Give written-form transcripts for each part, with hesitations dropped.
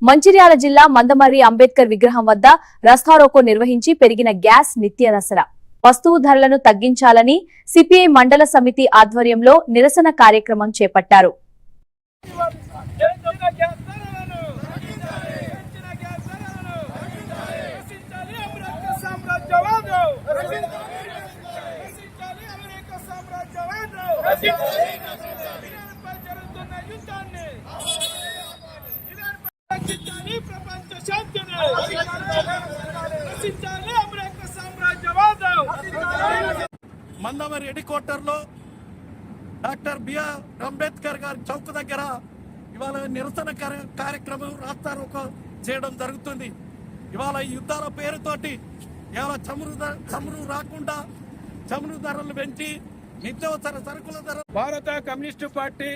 మంచిర్యాల జిల్లా మందమర్రి అంబేద్కర్ విగ్రహం వద్ద రాస్తారోకో నిర్వహించి పెరిగిన గ్యాస్ నిత్యావసర వస్తువు ధరలను తగ్గించాలని సిపిఐ మండల సమితి ఆధ్వర్యంలో నిరసన కార్యక్రమం చేపట్టారు. మందమర్రి హెడ్ క్వార్టర్లో డాక్టర్ బిఆర్ అంబేద్కర్ గారి చౌక్ దగ్గర ఇవాళ నిరసన కార్యక్రమం రాస్తారోకో చేయడం జరుగుతుంది. ఇవాళ యుద్ధాల పేరుతోటి ఇవాళ చమురు రాకుండా చమురు ధరలు పెంచి నిత్యావసర సరుకుల ధర భారత కమ్యూనిస్టు పార్టీ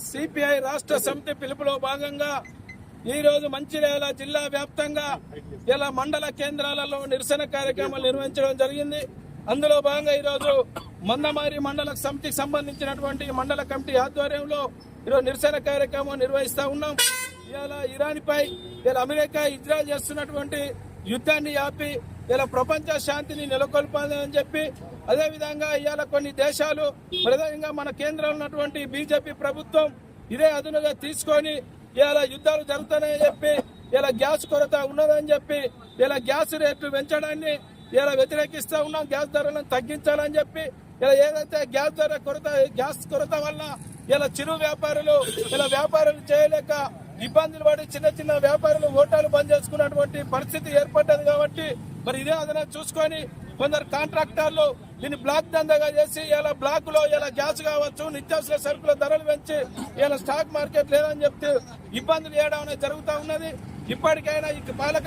సిపిఐ రాష్ట్ర సమితి పిలుపులో భాగంగా ఈ రోజు మంచిర్యాల జిల్లా వ్యాప్తంగా ఇలా మండల కేంద్రాలలో నిరసన కార్యక్రమాలు నిర్వహించడం జరిగింది. అందులో భాగంగా ఈరోజు మందమర్రి మండల సమితికి సంబంధించినటువంటి మండల కమిటీ ఆధ్వర్యంలో ఈరోజు నిరసన కార్యక్రమం నిర్వహిస్తా ఉన్నాం. ఇలా ఇరాన్పై ఇలా అమెరికా ఇజ్రాయెల్ చేస్తున్నటువంటి యుద్ధాన్ని ఆపి ఇలా ప్రపంచ శాంతిని నెలకొల్పాలని చెప్పి, అదేవిధంగా ఇవాళ కొన్ని దేశాలు ప్రధానంగా మన కేంద్రంలో ఉన్నటువంటి బీజేపీ ప్రభుత్వం ఇదే అదునుగా తీసుకొని ఇలా యుద్ధాలు జరుగుతాయని చెప్పి ఇలా గ్యాస్ కొరత ఉన్నదని చెప్పి ఇలా గ్యాస్ రేట్లు పెంచడాన్ని ఇలా వ్యతిరేకిస్తా ఉన్నాం. గ్యాస్ ధరలను తగ్గించాలని చెప్పి ఇలా ఏదైతే గ్యాస్ కొరత వల్ల ఇలా చిరు వ్యాపారులు ఇలా వ్యాపారాలు చేయలేక ఇబ్బందులు పడి చిన్న చిన్న వ్యాపారులు హోటల్ బంద్ చేసుకున్నటువంటి పరిస్థితి ఏర్పడ్డది. కాబట్టి మరి ఇదే అదన చూసుకొని కొందరు కాంట్రాక్టర్లు దీన్ని బ్లాక్ దందాగా చేసి ఇలా బ్లాక్ లో ఇలా గ్యాస్ కావచ్చు నిత్యావసర సరుకుల ధరలు పెంచి ఇలా స్టాక్ మార్కెట్ లేదని చెప్తే ఇబ్బందులు చేయడం అనేది జరుగుతూ ఉన్నది. ఇప్పటికైనా ఈ పాలక